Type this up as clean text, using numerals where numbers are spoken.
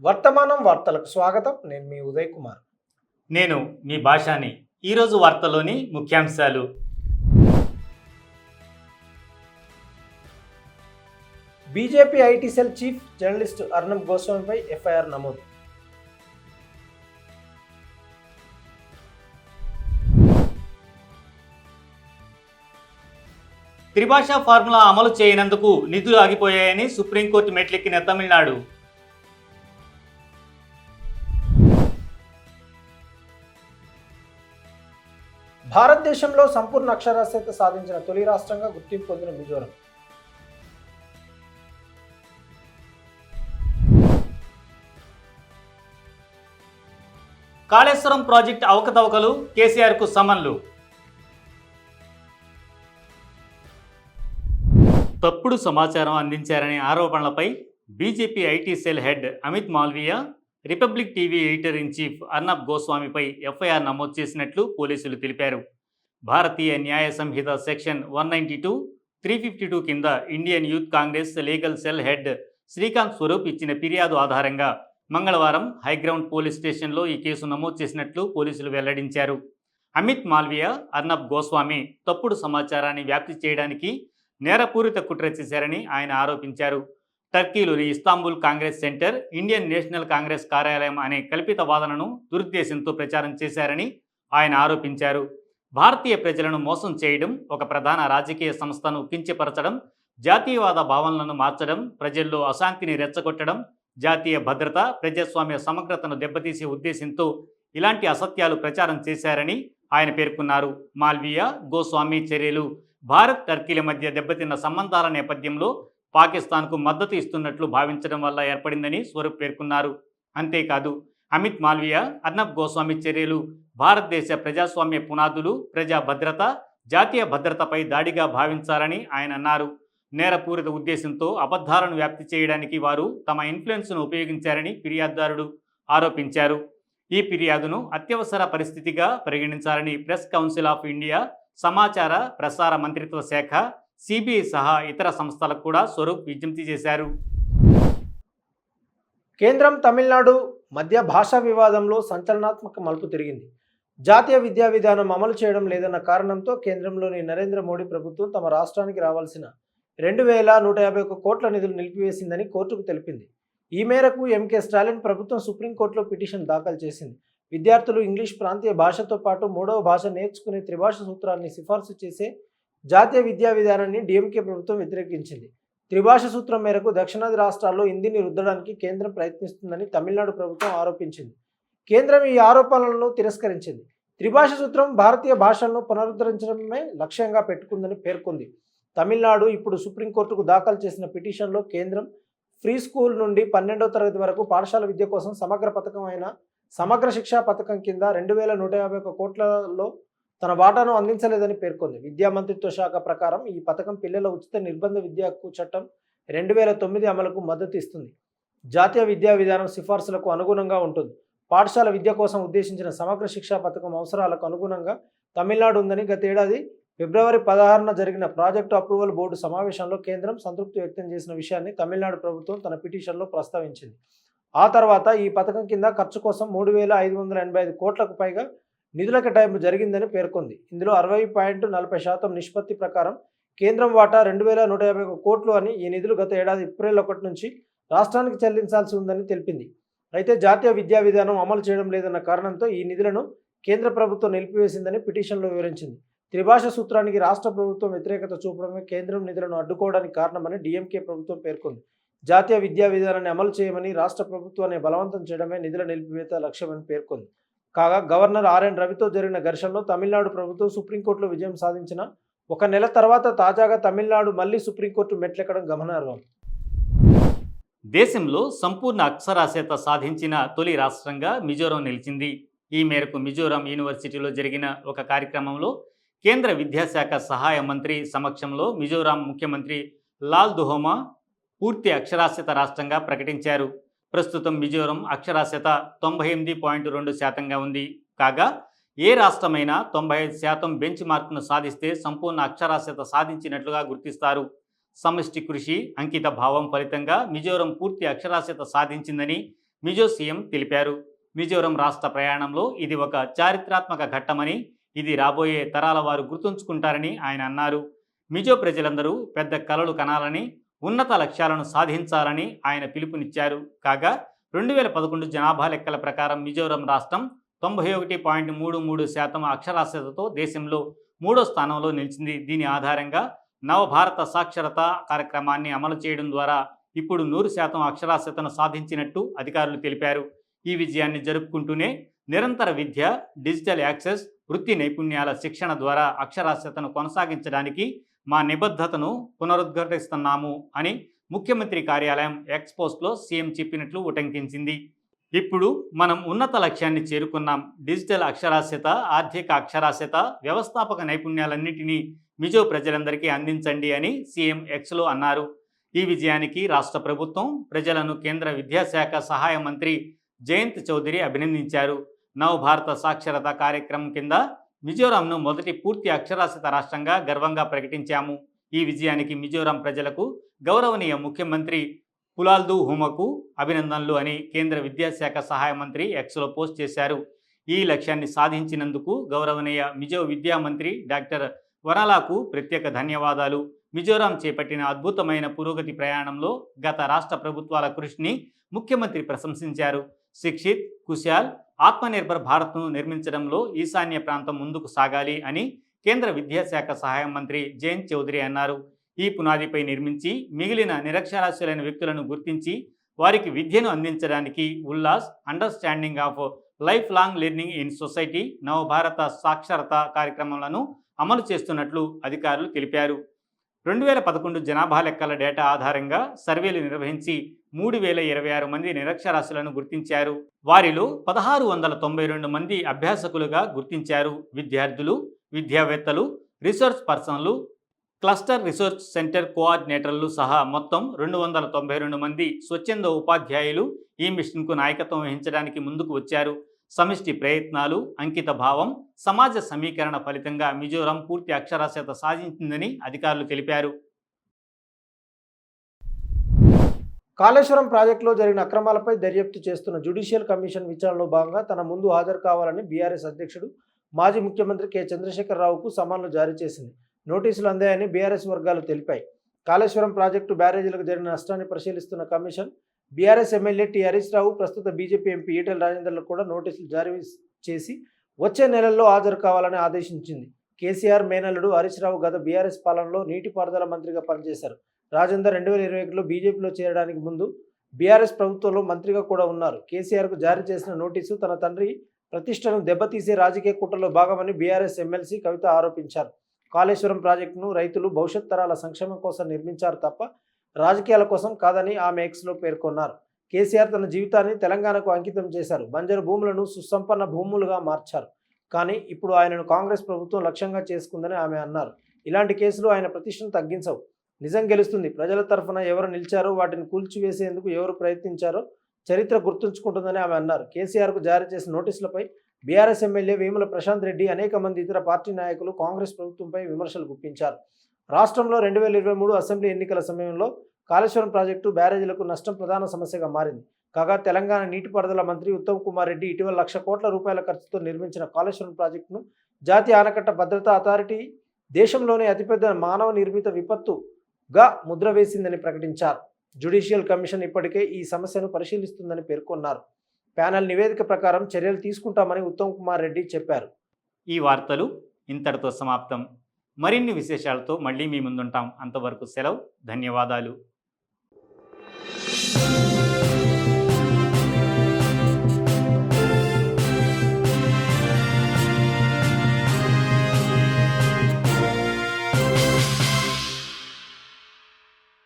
వర్తమానం వార్తలకు స్వాగతం. నేను మీ ఉదయ్ కుమార్. నేను మీ భాషాని. ఈరోజు వార్తలోని ముఖ్యాంశాలు. BJP IT cell chief journalist Arnab గోస్వామిపై ఎఫ్ఐఆర్ నమోదు. త్రిభాషా ఫార్ములా అమలు చేయనందుకు నిధులు ఆగిపోయాయని సుప్రీంకోర్టు మెట్లెక్కిన తమిళనాడు. భారతదేశంలో సంపూర్ణ అక్షరాస్యత సాధించిన తొలి రాష్ట్రంగా గుర్తింపు పొందిన మిజోరం. కాళేశ్వరం ప్రాజెక్టు అవకతవకలు, కేసీఆర్కు సమన్లు. తప్పుడు సమాచారం అందించారనే ఆరోపణలపై BJP IT cell head Amit Malviya, Republic TV editor in chief Arnab గోస్వామిపై ఎఫ్ఐఆర్ నమోదు చేసినట్లు పోలీసులు తెలిపారు. భారతీయ న్యాయ సంహిత సెక్షన్ 192, 352 కింద Indian youth Congress legal cell head Srikanth Swaroop ఇచ్చిన ఫిర్యాదు ఆధారంగా మంగళవారం హైగ్రౌండ్ పోలీస్ స్టేషన్లో ఈ కేసు నమోదు చేసినట్లు పోలీసులు వెల్లడించారు. అమిత్ మాల్వియా, అర్నబ్ గోస్వామి తప్పుడు సమాచారాన్ని వ్యాప్తి చేయడానికి నేరపూరిత కుట్ర చేశారని ఆయన ఆరోపించారు. టర్కీలోని Istanbul Congress centre, Indian National Congress కార్యాలయం అనే కల్పిత వాదనను దురుద్దేశంతో ప్రచారం చేశారని ఆయన ఆరోపించారు. భారతీయ ప్రజలను మోసం చేయడం, ఒక ప్రధాన రాజకీయ సంస్థను కించపరచడం, జాతీయవాద భావనలను మార్చడం, ప్రజల్లో అశాంతిని రెచ్చగొట్టడం, జాతీయ భద్రత, ప్రజాస్వామ్య సమగ్రతను దెబ్బతీసే ఉద్దేశంతో ఇలాంటి అసత్యాలు ప్రచారం చేశారని ఆయన పేర్కొన్నారు. మాల్వియా, గోస్వామి చర్యలు భారత్, టర్కీల మధ్య దెబ్బతిన్న సంబంధాల నేపథ్యంలో పాకిస్తాన్కు మద్దతు ఇస్తున్నట్లు భావించడం వల్ల ఏర్పడిందని స్వరూప్ పేర్కొన్నారు. అంతేకాదు, అమిత్ మాల్వియా, అర్నబ్ గోస్వామి చర్యలు భారతదేశ ప్రజాస్వామ్య పునాదులు, ప్రజా భద్రత, జాతీయ భద్రతపై దాడిగా భావించాలని ఆయన అన్నారు. నేరపూరిత ఉద్దేశంతో అబద్ధాలను వ్యాప్తి చేయడానికి వారు తమ ఇన్ఫ్లుయెన్స్ను ఉపయోగించారని ఫిర్యాదుదారుడు ఆరోపించారు. ఈ ఫిర్యాదును అత్యవసర పరిస్థితిగా పరిగణించాలని ప్రెస్ కౌన్సిల్ ఆఫ్ ఇండియా, సమాచార ప్రసార మంత్రిత్వ శాఖ, సిబిఐ సహా ఇతర సంస్థలకు కూడా స్వరూప్ విజ్ఞప్తి చేశారు. కేంద్రం తమిళనాడు మధ్య భాషా వివాదంలో సంచలనాత్మక మలుపు తిరిగింది. జాతీయ విద్యా విధానం అమలు చేయడం లేదన్న కారణంతో కేంద్రంలోని నరేంద్ర మోడీ ప్రభుత్వం తమ రాష్ట్రానికి రావాల్సిన 2,151 కోట్ల నిధులు నిలిపివేసిందని కోర్టుకు తెలిపింది. ఈ మేరకు ఎంకే స్టాలిన్ ప్రభుత్వం సుప్రీంకోర్టులో పిటిషన్ దాఖలు చేసింది. విద్యార్థులు ఇంగ్లీష్ ప్రాంతీయ భాషతో పాటు మూడవ భాష నేర్చుకునే త్రిభాష సూత్రాన్ని సిఫార్సు చేసే జాతీయ విద్యా విధానాన్ని డిఎంకే ప్రభుత్వం వ్యతిరేకించింది. త్రిభాష సూత్రం మేరకు దక్షిణాది రాష్ట్రాల్లో హిందీని రుద్దడానికి కేంద్రం ప్రయత్నిస్తుందని తమిళనాడు ప్రభుత్వం ఆరోపించింది. కేంద్రం ఈ ఆరోపణలను తిరస్కరించింది. త్రిభాష సూత్రం భారతీయ భాషలను పునరుద్ధరించడమే లక్ష్యంగా పెట్టుకుందని పేర్కొంది. తమిళనాడు ఇప్పుడు సుప్రీంకోర్టుకు దాఖలు చేసిన పిటిషన్లో కేంద్రం ఫ్రీ స్కూల్ నుండి 12వ తరగతి వరకు పాఠశాల విద్య కోసం సమగ్ర పథకం అయిన సమగ్ర శిక్షా పథకం కింద 2,151 కోట్లలో తన వాటాను అందించలేదని పేర్కొంది. విద్యా మంత్రిత్వ శాఖ ప్రకారం ఈ పథకం పిల్లల ఉచిత నిర్బంధ విద్యకు చట్టం 2009 అమలుకు మద్దతు ఇస్తుంది. జాతీయ విద్యా విధానం సిఫార్సులకు అనుగుణంగా ఉంటుంది. పాఠశాల విద్య కోసం ఉద్దేశించిన సమగ్ర శిక్షా పథకం అవసరాలకు అనుగుణంగా తమిళనాడు ఉందని గతేడాది ఫిబ్రవరి 16న జరిగిన ప్రాజెక్టు అప్రూవల్ బోర్డు సమావేశంలో కేంద్రం సంతృప్తి వ్యక్తం చేసిన విషయాన్ని తమిళనాడు ప్రభుత్వం తన పిటిషన్లో ప్రస్తావించింది. ఆ తర్వాత ఈ పథకం కింద ఖర్చు కోసం 3,585 కోట్లకు పైగా నిధుల కేటాయింపు జరిగిందని పేర్కొంది. ఇందులో 60.40% నిష్పత్తి ప్రకారం కేంద్రం వాటా 2,151 కోట్లు అని, ఈ నిధులు గత ఏడాది ఏప్రిల్ 1 నుంచి రాష్ట్రానికి చెల్లించాల్సి ఉందని తెలిపింది. అయితే జాతీయ విద్యా విధానం అమలు చేయడం లేదన్న కారణంతో ఈ నిధులను కేంద్ర ప్రభుత్వం నిలిపివేసిందని పిటిషన్లో వివరించింది. త్రిభాష సూత్రానికి రాష్ట్ర ప్రభుత్వం వ్యతిరేకత చూపడమే కేంద్రం నిధులను అడ్డుకోవడానికి కారణమని డిఎంకే ప్రభుత్వం పేర్కొంది. జాతీయ విద్యా విధానాన్ని అమలు చేయమని రాష్ట్ర ప్రభుత్వాన్ని బలవంతం చేయడమే నిధుల నిలిపివేత లక్ష్యమని పేర్కొంది. కాగా గవర్నర్ ఆర్ఎన్ రవితో జరిగిన ఘర్షణలో తమిళనాడు ప్రభుత్వం సుప్రీంకోర్టులో విజయం సాధించిన 1 నెల తర్వాత తాజాగా తమిళనాడు మళ్లీ సుప్రీంకోర్టు మెట్లెక్కడం గమనార్హం. దేశంలో సంపూర్ణ అక్షరాస్యత సాధించిన తొలి రాష్ట్రంగా మిజోరం నిలిచింది. ఈ మేరకు మిజోరం యూనివర్సిటీలో జరిగిన ఒక కార్యక్రమంలో కేంద్ర విద్యాశాఖ సహాయ మంత్రి సమక్షంలో మిజోరాం ముఖ్యమంత్రి లాల్ దుహోమా పూర్తి అక్షరాస్యత రాష్ట్రంగా ప్రకటించారు. ప్రస్తుతం మిజోరం అక్షరాస్యత 98.2% ఉంది. కాగా ఏ రాష్ట్రమైనా 95% బెంచ్ మార్కును సాధిస్తే సంపూర్ణ అక్షరాస్యత సాధించినట్లుగా గుర్తిస్తారు. సమష్టి కృషి, అంకిత భావం ఫలితంగా మిజోరం పూర్తి అక్షరాస్యత సాధించిందని మిజో సీఎం తెలిపారు. మిజోరం రాష్ట్ర ప్రయాణంలో ఇది ఒక చారిత్రాత్మక ఘట్టమని, ఇది రాబోయే తరాల వారు గుర్తుంచుకుంటారని ఆయన అన్నారు. మిజో ప్రజలందరూ పెద్ద కలలు కనాలని, ఉన్నత లక్ష్యాలను సాధించాలని ఆయన పిలుపునిచ్చారు. కాగా 2011 జనాభా లెక్కల ప్రకారం మిజోరం రాష్ట్రం 91.33% అక్షరాస్యతతో దేశంలో 3వ స్థానంలో నిలిచింది. దీని ఆధారంగా నవభారత సాక్షరత కార్యక్రమాన్ని అమలు చేయడం ద్వారా ఇప్పుడు 100% అక్షరాస్యతను సాధించినట్టు అధికారులు తెలిపారు. ఈ విజయాన్ని జరుపుకుంటూనే నిరంతర విద్య, డిజిటల్ యాక్సెస్, వృత్తి నైపుణ్యాల శిక్షణ ద్వారా అక్షరాస్యతను కొనసాగించడానికి మా నిబద్ధతను పునరుద్ఘాటిస్తున్నాము అని ముఖ్యమంత్రి కార్యాలయం ఎక్స్ పోస్ట్లో సీఎం చెప్పినట్లు ఉటంకించింది. ఇప్పుడు మనం ఉన్నత లక్ష్యాన్ని చేరుకున్నాం. డిజిటల్ అక్షరాస్యత, ఆర్థిక అక్షరాస్యత, వ్యవస్థాపక నైపుణ్యాలన్నింటినీ మిజో ప్రజలందరికీ అందించండి అని సీఎం ఎక్స్లో అన్నారు. ఈ విజయానికి రాష్ట్ర ప్రభుత్వం ప్రజలను కేంద్ర విద్యాశాఖ సహాయ మంత్రి జయంత్ చౌదరి అభినందించారు. నవభారత సాక్షరత కార్యక్రమం కింద మిజోరాంను మొదటి పూర్తి అక్షరాస్యత రాష్ట్రంగా గర్వంగా ప్రకటించాము. ఈ విజయానికి మిజోరాం ప్రజలకు గౌరవనీయ ముఖ్యమంత్రి పులాల్దు హుమకు అభినందనలు అని కేంద్ర విద్యాశాఖ సహాయ మంత్రి ఎక్స్లో పోస్ట్ చేశారు. ఈ లక్ష్యాన్ని సాధించినందుకు గౌరవనీయ మిజో విద్యా మంత్రి డాక్టర్ వరాలాకు ప్రత్యేక ధన్యవాదాలు. మిజోరాం చేపట్టిన అద్భుతమైన పురోగతి ప్రయాణంలో గత రాష్ట్ర ప్రభుత్వాల కృషిని ముఖ్యమంత్రి ప్రశంసించారు. శిక్షిత్, కుశాల్, ఆత్మనిర్భర్ భారత్ను నిర్మించడంలో ఈశాన్య ప్రాంతం ముందుకు సాగాలి అని కేంద్ర విద్యాశాఖ సహాయ మంత్రి జయంత్ చౌదరి అన్నారు. ఈ పునాదిపై నిర్మించి మిగిలిన నిరక్షరాస్యులైన వ్యక్తులను గుర్తించి వారికి విద్యను అందించడానికి Ullas understanding of lifelong learning in society నవభారత సాక్షరత కార్యక్రమాలను అమలు చేస్తున్నట్లు అధికారులు తెలిపారు. 2011 జనాభా లెక్కల డేటా ఆధారంగా సర్వేలు నిర్వహించి 3026 మంది నిరక్షరాస్యులను గుర్తించారు. వారిలో 1692 మంది అభ్యాసకులుగా గుర్తించారు. విద్యార్థులు, విద్యావేత్తలు, రీసెర్చ్ పర్సన్లు, క్లస్టర్ రీసెర్చ్ సెంటర్ కోఆర్డినేటర్లు సహా మొత్తం 292 మంది స్వచ్ఛంద ఉపాధ్యాయులు ఈ మిషన్కు నాయకత్వం వహించడానికి ముందుకు వచ్చారు. సమిష్టి ప్రయత్నాలు, అంకిత భావం, సమాజ సమీకరణ ఫలితంగా మిజోరాం పూర్తి అక్షరాస్యత సాధించిందని అధికారులు తెలిపారు. కాళేశ్వరం ప్రాజెక్టులో జరిగిన అక్రమాలపై దర్యాప్తు చేస్తున్న జ్యుడిషియల్ కమిషన్ విచారణలో భాగంగా తన ముందు హాజరు కావాలని బీఆర్ఎస్ అధ్యక్షుడు మాజీ ముఖ్యమంత్రి కె చంద్రశేఖరరావుకు సమన్లు జారీ చేసింది. నోటీసులు అందాయని బీఆర్ఎస్ వర్గాలు తెలిపాయి. కాళేశ్వరం ప్రాజెక్టు బ్యారేజీలకు జరిగిన నష్టాన్ని పరిశీలిస్తున్న commission BRS MLA T Harish Rao, ప్రస్తుత బీజేపీ ఎంపీ ఈటెల రాజేందర్లకు కూడా నోటీసులు జారీ చేసి వచ్చే నెలల్లో హాజరు కావాలని ఆదేశించింది. కేసీఆర్ మేనల్లుడు హరీష్ రావు గత బీఆర్ఎస్ పాలనలో నీటిపారుదల మంత్రిగా పనిచేశారు. రాజేందర్ 2021లో బీజేపీలో చేరడానికి ముందు బీఆర్ఎస్ ప్రభుత్వంలో మంత్రిగా కూడా ఉన్నారు. కేసీఆర్కు జారీ చేసిన నోటీసు తన తండ్రి ప్రతిష్టను దెబ్బతీసే రాజకీయ కుట్రలో భాగమని బీఆర్ఎస్ ఎమ్మెల్సీ కవిత ఆరోపించారు. కాళేశ్వరం ప్రాజెక్టును రైతులు, భవిష్యత్ తరాల సంక్షేమం కోసం నిర్మించారు తప్ప రాజకీయాల కోసం కాదని ఆమె ఎక్స్లో పేర్కొన్నారు. కేసీఆర్ తన జీవితాన్ని తెలంగాణకు అంకితం చేశారు. బంజరు భూములను సుసంపన్న భూములుగా మార్చారు. కానీ ఇప్పుడు ఆయనను కాంగ్రెస్ ప్రభుత్వం లక్ష్యంగా చేసుకుందని ఆమె అన్నారు. ఇలాంటి కేసులు ఆయన ప్రతిష్టను తగ్గించవు. నిజం గెలుస్తుంది. ప్రజల తరఫున ఎవరు నిలిచారో, వాటిని కూల్చివేసేందుకు ఎవరు ప్రయత్నించారో చరిత్ర గుర్తుంచుకుంటుందని ఆమె అన్నారు. కేసీఆర్కు జారీ చేసిన నోటీసులపై బీఆర్ఎస్ ఎమ్మెల్యే వేముల ప్రశాంత్ రెడ్డి, అనేక మంది ఇతర పార్టీ నాయకులు కాంగ్రెస్ ప్రభుత్వంపై విమర్శలు గుప్పించారు. రాష్ట్రంలో 2023 అసెంబ్లీ ఎన్నికల సమయంలో కాళేశ్వరం ప్రాజెక్టు బ్యారేజీలకు నష్టం ప్రధాన సమస్యగా మారింది. కాగా తెలంగాణ నీటిపారుదల మంత్రి ఉత్తమ్ కుమార్ రెడ్డి ఇటీవల 1,00,000 కోట్ల రూపాయల ఖర్చుతో నిర్మించిన కాళేశ్వరం ప్రాజెక్టును జాతీయ ఆనకట్ట భద్రతా అథారిటీ దేశంలోనే అతిపెద్ద మానవ నిర్మిత విపత్తుగా ముద్ర వేసిందని ప్రకటించారు. జ్యుడిషియల్ కమిషన్ ఇప్పటికే ఈ సమస్యను పరిశీలిస్తుందని పేర్కొన్నారు. ప్యానెల్ నివేదిక ప్రకారం చర్యలు తీసుకుంటామని ఉత్తమ్ కుమార్ రెడ్డి చెప్పారు. ఈ వార్తలు ఇంతటితో సమాప్తం. మరిన్ని విశేషాలతో మళ్ళీ మీ ముందుంటాం. అంతవరకు సెలవు. ధన్యవాదాలు.